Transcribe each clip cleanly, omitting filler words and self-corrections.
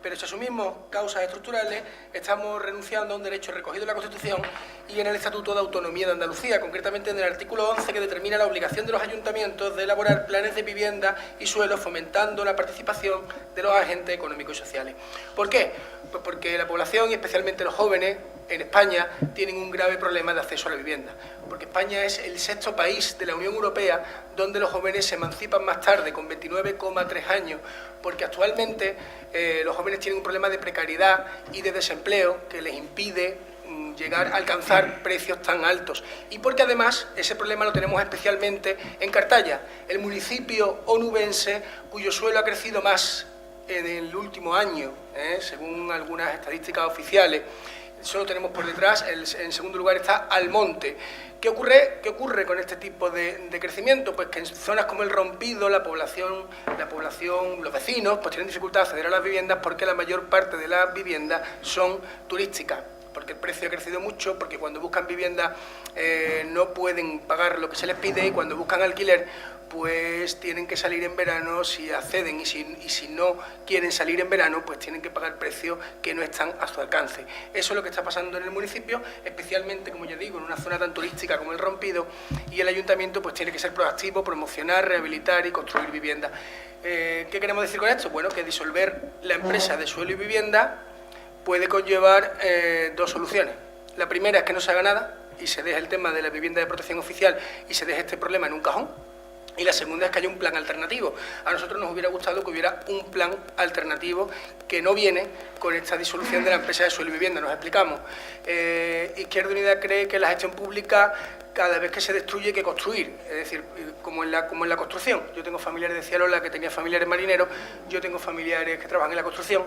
pero si asumimos causas estructurales, estamos renunciando a un derecho recogido en la Constitución y en el Estatuto de Autonomía de Andalucía, concretamente en el artículo 11, que determina la obligación de los ayuntamientos de elaborar planes de vivienda y suelo, fomentando la participación de los agentes económicos y sociales. ¿Por qué? Pues porque la población, y especialmente los jóvenes, en España tienen un grave problema de acceso a la vivienda, porque España es el sexto país de la Unión Europea donde los jóvenes se emancipan más tarde, con 29,3 años, porque actualmente los jóvenes tienen un problema de precariedad y de desempleo que les impide llegar a alcanzar precios tan altos, y porque además ese problema lo tenemos especialmente en Cartaya, el municipio onubense cuyo suelo ha crecido más en el último año, según algunas estadísticas oficiales. Solo tenemos por detrás, en segundo lugar está Almonte. ¿Qué ocurre con este tipo de crecimiento? Pues que en zonas como el Rompido la población, los vecinos, pues tienen dificultad de acceder a las viviendas porque la mayor parte de las viviendas son turísticas, porque el precio ha crecido mucho, porque cuando buscan vivienda no pueden pagar lo que se les pide, y cuando buscan alquiler pues tienen que salir en verano si acceden, y si no quieren salir en verano pues tienen que pagar precios que no están a su alcance. Eso es lo que está pasando en el municipio, especialmente, como ya digo, en una zona tan turística como el Rompido, y el ayuntamiento pues tiene que ser proactivo, promocionar, rehabilitar y construir viviendas. ¿Qué queremos decir con esto? Bueno, que disolver la empresa de suelo y vivienda puede conllevar dos soluciones. La primera es que no se haga nada y se deje el tema de la vivienda de protección oficial y se deje este problema en un cajón. Y la segunda es que haya un plan alternativo. A nosotros nos hubiera gustado que hubiera un plan alternativo que no viene con esta disolución de la empresa de suelo y vivienda. Nos explicamos. Izquierda Unida cree que la gestión pública, cada vez que se destruye, hay que construir. Es decir, como en la construcción. Yo tengo familiares de Ciarola que tenían familiares marineros, yo tengo familiares que trabajan en la construcción,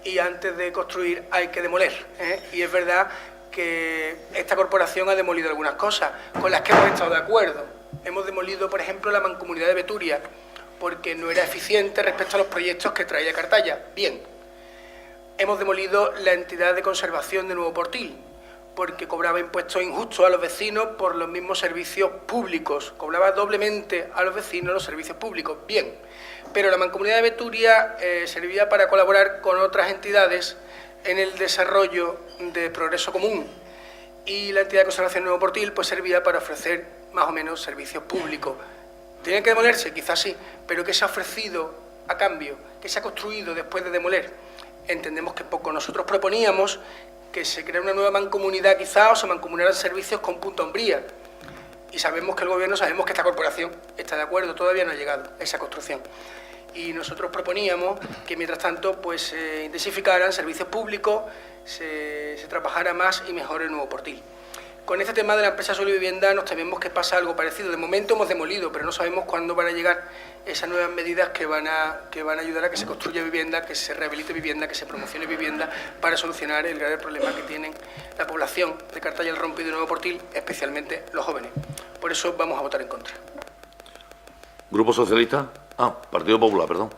y antes de construir hay que demoler. Y es verdad que esta corporación ha demolido algunas cosas con las que hemos estado de acuerdo. Hemos demolido, por ejemplo, la mancomunidad de Beturia, porque no era eficiente respecto a los proyectos que traía Cartaya. Bien. Hemos demolido la entidad de conservación de Nuevo Portil, porque cobraba impuestos injustos a los vecinos por los mismos servicios públicos. Cobraba doblemente a los vecinos los servicios públicos. Bien. Pero la mancomunidad de Beturia servía para colaborar con otras entidades en el desarrollo de progreso común, y la entidad de conservación Nuevo Portil pues servía para ofrecer más o menos servicios públicos. ¿Tienen que demolerse? Quizás sí, pero ¿qué se ha ofrecido a cambio? ¿Qué se ha construido después de demoler? Entendemos que poco. Nosotros proponíamos que se creara una nueva mancomunidad quizás, o se mancomunaran servicios con Punta Umbría, y sabemos que el Gobierno, sabemos que esta corporación está de acuerdo, todavía no ha llegado a esa construcción. Y nosotros proponíamos que, mientras tanto, pues se intensificaran servicios públicos, se trabajara más y mejor en Nuevo Portil. Con este tema de la empresa Suelo y Vivienda nos tememos que pasa algo parecido. De momento hemos demolido, pero no sabemos cuándo van a llegar esas nuevas medidas que van a ayudar a que se construya vivienda, que se rehabilite vivienda, que se promocione vivienda, para solucionar el grave problema que tienen la población de Cartaya, el Rompido y Nuevo Portil, especialmente los jóvenes. Por eso vamos a votar en contra. Grupo Socialista. Partido Popular, perdón.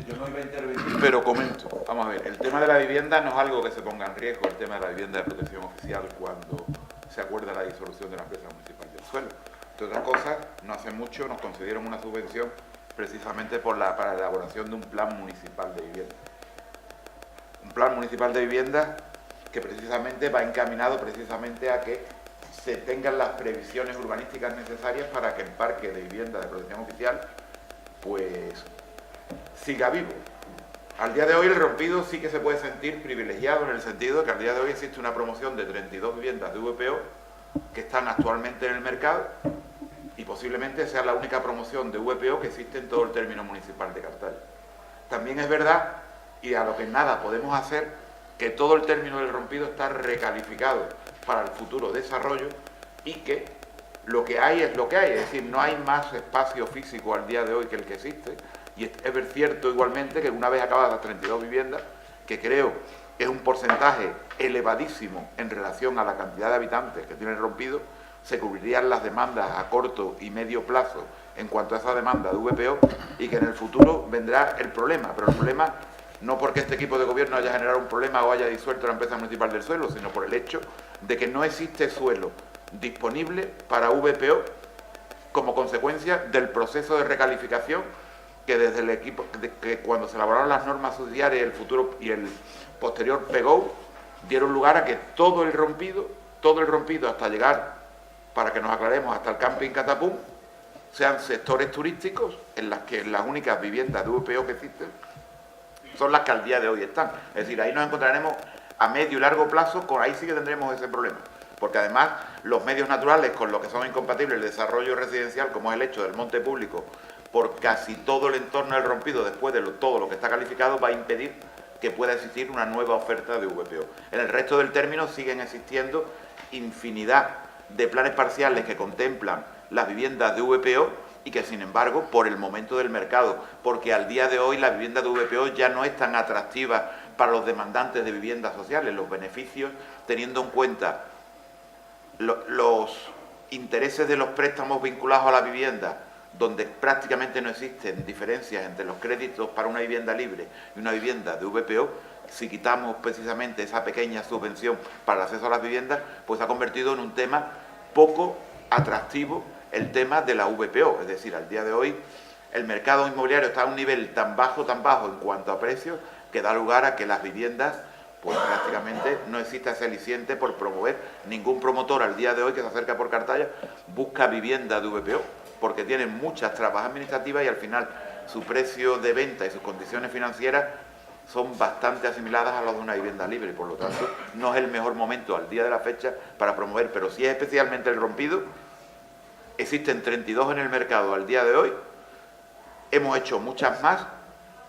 Yo no iba a intervenir, pero comento. Vamos a ver, el tema de la vivienda no es algo que se ponga en riesgo, el tema de la vivienda de protección oficial, cuando se acuerda la disolución de la empresa municipal del suelo. Entre otras cosas, no hace mucho nos concedieron una subvención precisamente para la elaboración de un plan municipal de vivienda. Un plan municipal de vivienda que precisamente va encaminado precisamente a que se tengan las previsiones urbanísticas necesarias para que el parque de vivienda de protección oficial pues siga vivo. Al día de hoy el Rompido sí que se puede sentir privilegiado, en el sentido de que al día de hoy existe una promoción de 32 viviendas de VPO que están actualmente en el mercado, y posiblemente sea la única promoción de VPO que existe en todo el término municipal de Cartaya. También es verdad, y a lo que nada podemos hacer, que todo el término del Rompido está recalificado para el futuro desarrollo, y que lo que hay es lo que hay, es decir, no hay más espacio físico al día de hoy que el que existe. Y es cierto igualmente que una vez acabadas las 32 viviendas, que creo que es un porcentaje elevadísimo en relación a la cantidad de habitantes que tiene el Rompido, se cubrirían las demandas a corto y medio plazo en cuanto a esa demanda de VPO, y que en el futuro vendrá el problema. Pero el problema no porque este equipo de gobierno haya generado un problema o haya disuelto la empresa municipal del suelo, sino por el hecho de que no existe suelo disponible para VPO como consecuencia del proceso de recalificación que desde el equipo, que cuando se elaboraron las normas subsidiarias y el posterior PGO, dieron lugar a que todo el rompido hasta llegar, para que nos aclaremos, hasta el camping Catapum, sean sectores turísticos en las que las únicas viviendas de VPO que existen son las que al día de hoy están. Es decir, ahí nos encontraremos a medio y largo plazo, ahí sí que tendremos ese problema. Porque además los medios naturales con los que son incompatibles el desarrollo residencial, como es el hecho del monte público, por casi todo el entorno del rompido, después de todo lo que está calificado, va a impedir que pueda existir una nueva oferta de VPO. En el resto del término siguen existiendo infinidad de planes parciales que contemplan las viviendas de VPO y que, sin embargo, por el momento del mercado, porque al día de hoy la vivienda de VPO ya no es tan atractiva para los demandantes de viviendas sociales, los beneficios, teniendo en cuenta los intereses de los préstamos vinculados a la vivienda, donde prácticamente no existen diferencias entre los créditos para una vivienda libre y una vivienda de VPO. Si quitamos precisamente esa pequeña subvención para el acceso a las viviendas, pues se ha convertido en un tema poco atractivo el tema de la VPO. Es decir, al día de hoy el mercado inmobiliario está a un nivel tan bajo en cuanto a precios, que da lugar a que las viviendas, pues prácticamente no existe ese aliciente por promover. Ningún promotor al día de hoy que se acerca por Cartaya busca vivienda de VPO, porque tienen muchas trabas administrativas y al final su precio de venta y sus condiciones financieras son bastante asimiladas a las de una vivienda libre, y por lo tanto no es el mejor momento al día de la fecha para promover, pero sí es especialmente el rompido. Existen 32 en el mercado al día de hoy, hemos hecho muchas más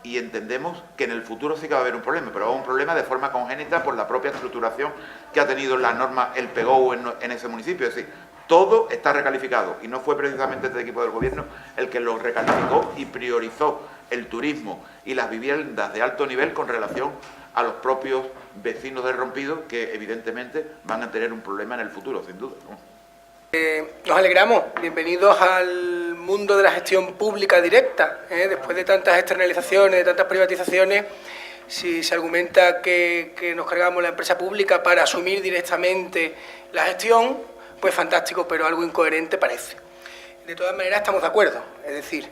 y entendemos que en el futuro sí que va a haber un problema, pero va a haber un problema de forma congénita por la propia estructuración que ha tenido la norma, el PGO en ese municipio. Es decir, todo está recalificado y no fue precisamente este equipo del gobierno el que lo recalificó y priorizó el turismo y las viviendas de alto nivel con relación a los propios vecinos del rompido, que evidentemente van a tener un problema en el futuro, sin duda. Nos alegramos, bienvenidos al mundo de la gestión pública directa. Después de tantas externalizaciones, de tantas privatizaciones, si se argumenta que nos cargamos la empresa pública para asumir directamente la gestión, pues fantástico, pero algo incoherente parece. De todas maneras estamos de acuerdo, es decir,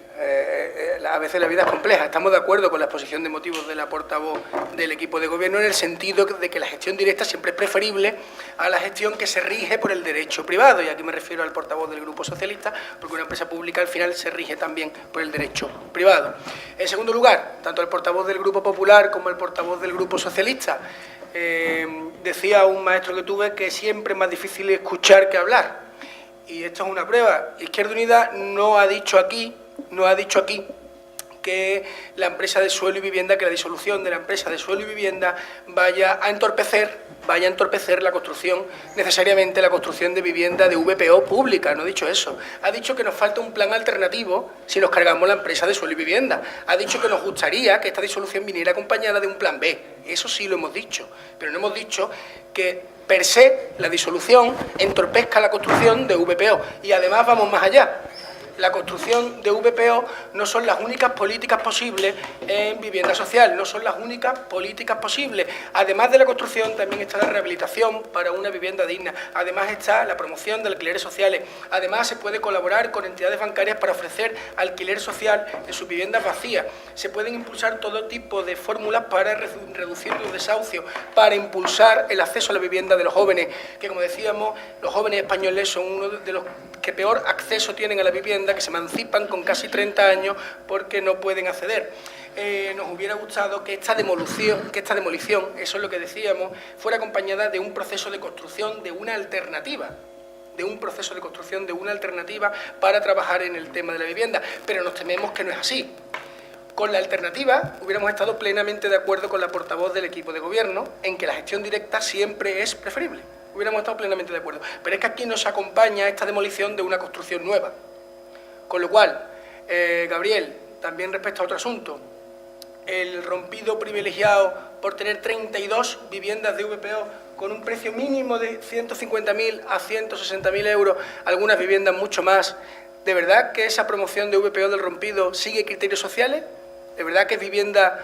a veces la vida es compleja, estamos de acuerdo con la exposición de motivos de la portavoz del equipo de gobierno en el sentido de que la gestión directa siempre es preferible a la gestión que se rige por el derecho privado, y aquí me refiero al portavoz del Grupo Socialista, porque una empresa pública al final se rige también por el derecho privado. En segundo lugar, tanto el portavoz del Grupo Popular como el portavoz del Grupo Socialista, decía un maestro que tuve que siempre es más difícil escuchar que hablar. Y esto es una prueba. Izquierda Unida no ha dicho aquí que la empresa de suelo y vivienda, que la disolución de la empresa de suelo y vivienda vaya a entorpecer la construcción, necesariamente la construcción de vivienda de VPO pública. No ha dicho eso. Ha dicho que nos falta un plan alternativo si nos cargamos la empresa de suelo y vivienda. Ha dicho que nos gustaría que esta disolución viniera acompañada de un plan B. Eso sí lo hemos dicho, pero no hemos dicho que per se la disolución entorpezca la construcción de VPO. Y además vamos más allá. La construcción de VPO no son las únicas políticas posibles en vivienda social, no son las únicas políticas posibles. Además de la construcción también está la rehabilitación para una vivienda digna, además está la promoción de alquileres sociales, además se puede colaborar con entidades bancarias para ofrecer alquiler social en sus viviendas vacías, se pueden impulsar todo tipo de fórmulas para reducir los desahucios, para impulsar el acceso a la vivienda de los jóvenes, que como decíamos, los jóvenes españoles son uno de los que peor acceso tienen a la vivienda, que se emancipan con casi 30 años porque no pueden acceder. Nos hubiera gustado que esta demolición, eso es lo que decíamos, fuera acompañada de un proceso de construcción de una alternativa, para trabajar en el tema de la vivienda, pero nos tememos que no es así. Con la alternativa hubiéramos estado plenamente de acuerdo con la portavoz del equipo de gobierno en que la gestión directa siempre es preferible. Hubiéramos estado plenamente de acuerdo. Pero es que aquí nos acompaña esta demolición de una construcción nueva. Con lo cual, Gabriel, también respecto a otro asunto, el rompido privilegiado por tener 32 viviendas de VPO con un precio mínimo de 150.000 a 160.000 euros, algunas viviendas mucho más, ¿de verdad que esa promoción de VPO del rompido sigue criterios sociales? ¿De verdad que es vivienda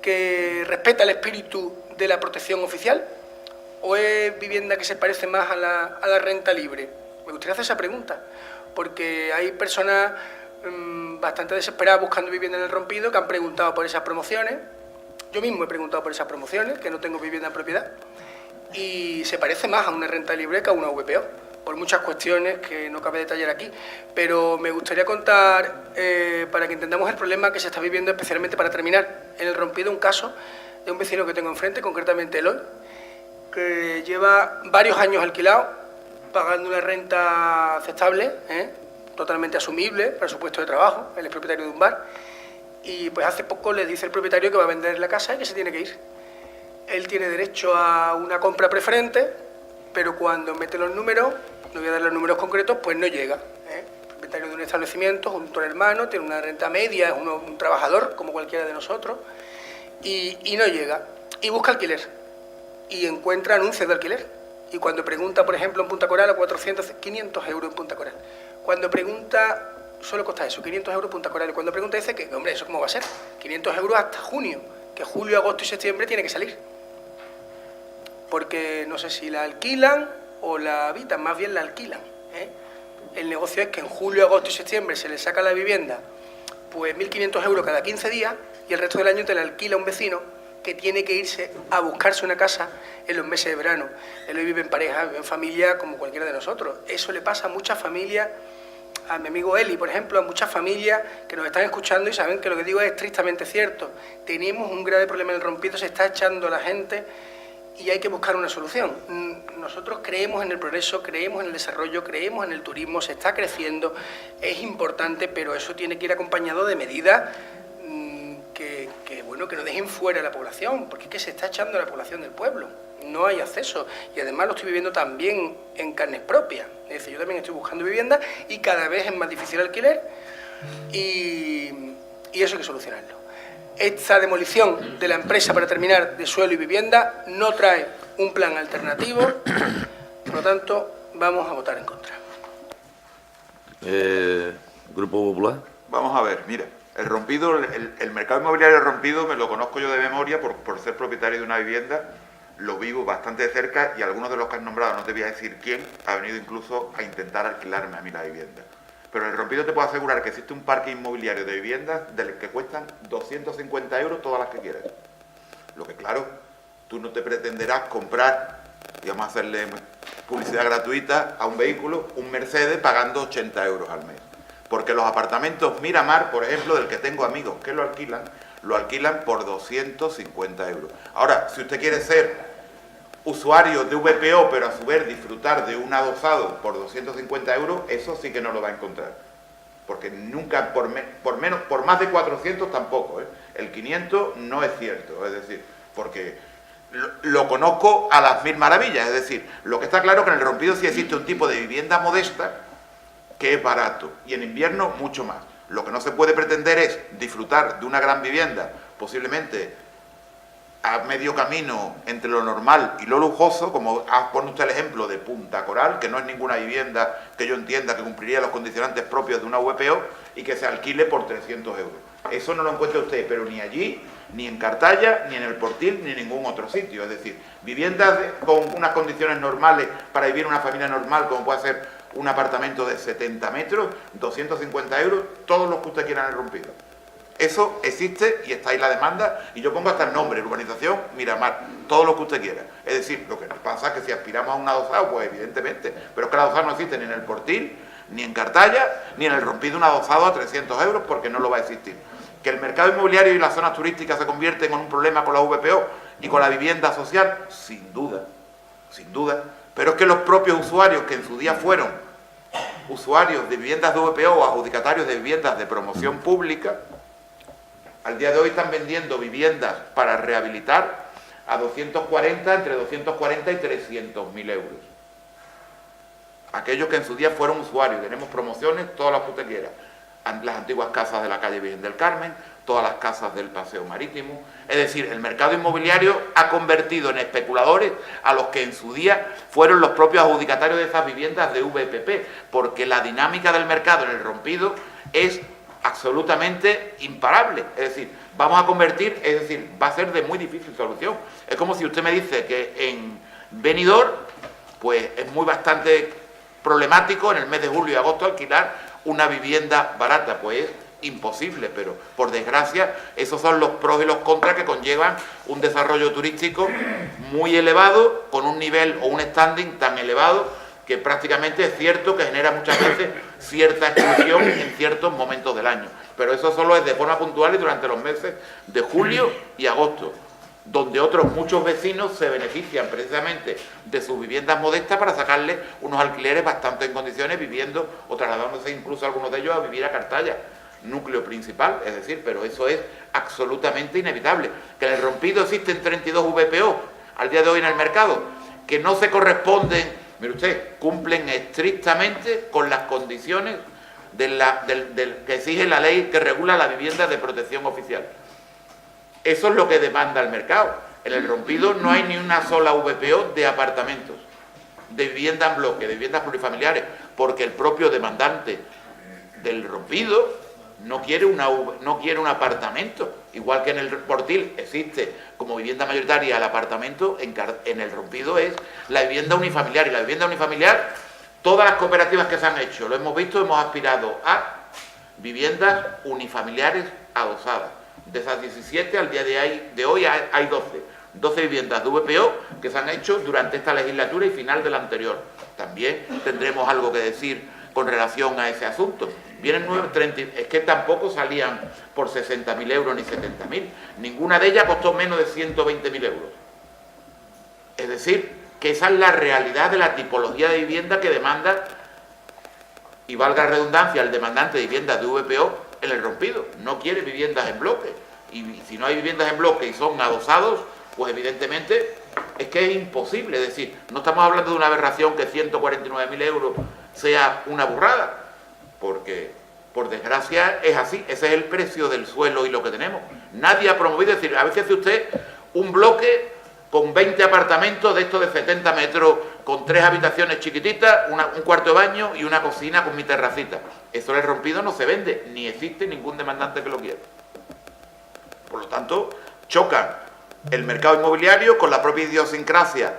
que respeta el espíritu de la protección oficial? ¿O es vivienda que se parece más a la renta libre? Me gustaría hacer esa pregunta, porque hay personas bastante desesperadas buscando vivienda en el Rompido, que han preguntado por esas promociones. Yo mismo he preguntado por esas promociones, que no tengo vivienda en propiedad, y se parece más a una renta libre que a una VPO, por muchas cuestiones que no cabe detallar aquí. Pero me gustaría contar, para que entendamos el problema que se está viviendo, especialmente para terminar, en el Rompido, un caso de un vecino que tengo enfrente, concretamente Eloy, que lleva varios años alquilado, pagando una renta aceptable, totalmente asumible para su puesto de trabajo. Él es propietario de un bar y pues hace poco le dice el propietario que va a vender la casa y que se tiene que ir. Él tiene derecho a una compra preferente, pero cuando mete los números, no voy a dar los números concretos, pues no llega. Propietario de un establecimiento junto al hermano, tiene una renta media, es un trabajador como cualquiera de nosotros, y no llega. Y busca alquiler y encuentra anuncios de alquiler. Y cuando pregunta, por ejemplo, en Punta Coral, a 500 euros en Punta Coral. Cuando pregunta, solo cuesta eso, 500 euros Punta Coral. Y cuando pregunta dice que, hombre, ¿eso cómo va a ser? 500 euros hasta junio, que julio, agosto y septiembre tiene que salir. Porque no sé si la alquilan o la habitan, más bien la alquilan. El negocio es que en julio, agosto y septiembre se le saca la vivienda, pues 1.500 euros cada 15 días, y el resto del año te la alquila un vecino que tiene que irse a buscarse una casa en los meses de verano. Él hoy vive en pareja, vive en familia como cualquiera de nosotros. Eso le pasa a muchas familias, a mi amigo Eli, por ejemplo, a muchas familias que nos están escuchando y saben que lo que digo es estrictamente cierto. Tenemos un grave problema en el Rompido, se está echando la gente y hay que buscar una solución. Nosotros creemos en el progreso, creemos en el desarrollo, creemos en el turismo, se está creciendo, es importante, pero eso tiene que ir acompañado de medidas que no dejen fuera a la población, porque es que se está echando a la población del pueblo, no hay acceso, y además lo estoy viviendo también en carnes propias. Es decir, yo también estoy buscando vivienda y cada vez es más difícil alquiler, y eso hay que solucionarlo. Esta demolición de la empresa, para terminar, de suelo y vivienda no trae un plan alternativo, por lo tanto vamos a votar en contra. Grupo Popular. Vamos a ver, mira, el Rompido, el mercado inmobiliario Rompido me lo conozco yo de memoria por ser propietario de una vivienda, lo vivo bastante de cerca y algunos de los que han nombrado, no te voy a decir quién, ha venido incluso a intentar alquilarme a mí la vivienda. Pero en el Rompido te puedo asegurar que existe un parque inmobiliario de viviendas del que cuestan 250 euros todas las que quieras. Lo que claro, tú no te pretenderás comprar, y vamos a hacerle publicidad gratuita a un vehículo, un Mercedes, pagando 80 euros al mes. Porque los apartamentos Miramar, por ejemplo, del que tengo amigos que lo alquilan por 250 euros. Ahora, si usted quiere ser usuario de VPO, pero a su vez disfrutar de un adosado por 250 euros, eso sí que no lo va a encontrar. Porque nunca, por más de 400 tampoco, El 500 no es cierto, es decir, porque lo conozco a las mil maravillas. Es decir, lo que está claro es que en el Rompido sí existe un tipo de vivienda modesta que es barato, y en invierno mucho más. Lo que no se puede pretender es disfrutar de una gran vivienda, posiblemente a medio camino entre lo normal y lo lujoso, como pone usted el ejemplo de Punta Coral, que no es ninguna vivienda que yo entienda que cumpliría los condicionantes propios de una VPO y que se alquile por 300 euros. Eso no lo encuentra usted, pero ni allí, ni en Cartaya, ni en el Portil, ni en ningún otro sitio. Es decir, viviendas con unas condiciones normales para vivir una familia normal, como puede ser un apartamento de 70 metros, 250 euros, todos los que usted quiera en el Rompido. Eso existe y está ahí la demanda, y yo pongo hasta el nombre, urbanización Miramar, todo lo que usted quiera. Es decir, lo que nos pasa es que si aspiramos a un adosado, pues evidentemente, pero es que el adosado no existe ni en el Portil, ni en Cartaya, ni en el Rompido un adosado a 300 euros, porque no lo va a existir. Que el mercado inmobiliario y las zonas turísticas se convierten en un problema con la VPO y con la vivienda social, sin duda, pero es que los propios usuarios que en su día fueron usuarios de viviendas de VPO o adjudicatarios de viviendas de promoción pública, al día de hoy están vendiendo viviendas para rehabilitar a 240, entre 240 y 300.000 euros. Aquellos que en su día fueron usuarios, tenemos promociones, todas las que usted quiera. Las antiguas casas de la calle Virgen del Carmen, todas las casas del Paseo Marítimo. Es decir, el mercado inmobiliario ha convertido en especuladores a los que en su día fueron los propios adjudicatarios de esas viviendas de VPP, porque la dinámica del mercado en el Rompido es absolutamente imparable. Es decir, vamos a convertir, es decir, va a ser de muy difícil solución. Es como si usted me dice que en Benidorm, pues es bastante problemático en el mes de julio y agosto alquilar una vivienda barata? Pues es imposible, pero por desgracia esos son los pros y los contras que conllevan un desarrollo turístico muy elevado, con un nivel o un standing tan elevado que prácticamente es cierto que genera muchas veces cierta exclusión en ciertos momentos del año. Pero eso solo es de forma puntual y durante los meses de julio y agosto, donde otros muchos vecinos se benefician precisamente de sus viviendas modestas para sacarle unos alquileres bastante en condiciones, viviendo o trasladándose incluso algunos de ellos a vivir a Cartaya, núcleo principal, es decir, pero eso es absolutamente inevitable. Que en el Rompido existen 32 VPO al día de hoy en el mercado, que no se corresponden, mire usted, cumplen estrictamente con las condiciones que exige la ley que regula la vivienda de protección oficial. Eso es lo que demanda el mercado. En el Rompido no hay ni una sola VPO de apartamentos, de vivienda en bloque, de viviendas plurifamiliares, porque el propio demandante del Rompido no quiere un apartamento. Igual que en el Portil existe como vivienda mayoritaria el apartamento, en el Rompido es la vivienda unifamiliar. Y la vivienda unifamiliar, todas las cooperativas que se han hecho, lo hemos visto, hemos aspirado a viviendas unifamiliares adosadas. De esas 17, al día de hoy hay 12 viviendas de VPO que se han hecho durante esta legislatura y final de la anterior. También tendremos algo que decir con relación a ese asunto. Vienen 30, es que tampoco salían por 60.000 euros ni 70.000. Ninguna de ellas costó menos de 120.000 euros. Es decir, que esa es la realidad de la tipología de vivienda que demanda, y valga la redundancia, el demandante de viviendas de VPO en el Rompido. No quiere viviendas en bloque. Y si no hay viviendas en bloque y son adosados, pues evidentemente es que es imposible. Es decir, no estamos hablando de una aberración que 149.000 euros sea una burrada, porque por desgracia es así. Ese es el precio del suelo y lo que tenemos. Nadie ha promovido, es decir, a veces hace usted un bloque con 20 apartamentos de estos de 70 metros, con 3 habitaciones chiquititas, un cuarto de baño y una cocina con mi terracita. Eso en el Rompido no se vende, ni existe ningún demandante que lo quiera. Por lo tanto, chocan el mercado inmobiliario con la propia idiosincrasia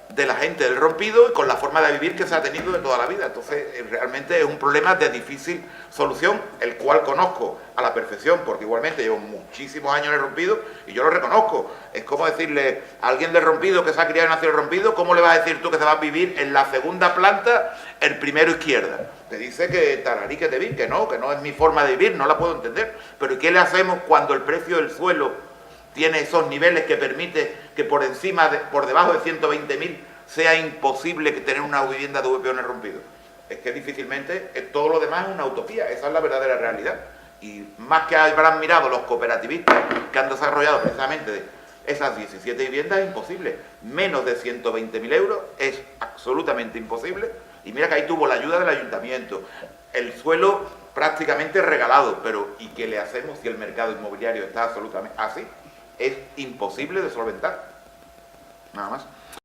de la gente del Rompido y con la forma de vivir que se ha tenido de toda la vida. Entonces, realmente es un problema de difícil solución, el cual conozco a la perfección, porque igualmente llevo muchísimos años en el Rompido y yo lo reconozco. Es como decirle a alguien del Rompido que se ha criado y nacido en el Rompido, ¿cómo le vas a decir tú que se va a vivir en la segunda planta, el primero izquierda? Te dice que tararí que te vi, que no es mi forma de vivir, no la puedo entender. Pero ¿y qué le hacemos cuando el precio del suelo tiene esos niveles que permite que por debajo de 120.000 sea imposible que tener una vivienda de VPO en el Rompido? Es que difícilmente, todo lo demás es una utopía. Esa es la verdadera realidad. Y más que habrán mirado los cooperativistas que han desarrollado precisamente esas 17 viviendas, es imposible. Menos de 120.000 euros es absolutamente imposible. Y mira que ahí tuvo la ayuda del ayuntamiento, el suelo prácticamente regalado, pero ¿y qué le hacemos si el mercado inmobiliario está absolutamente así? Es imposible de solventar. Nada más.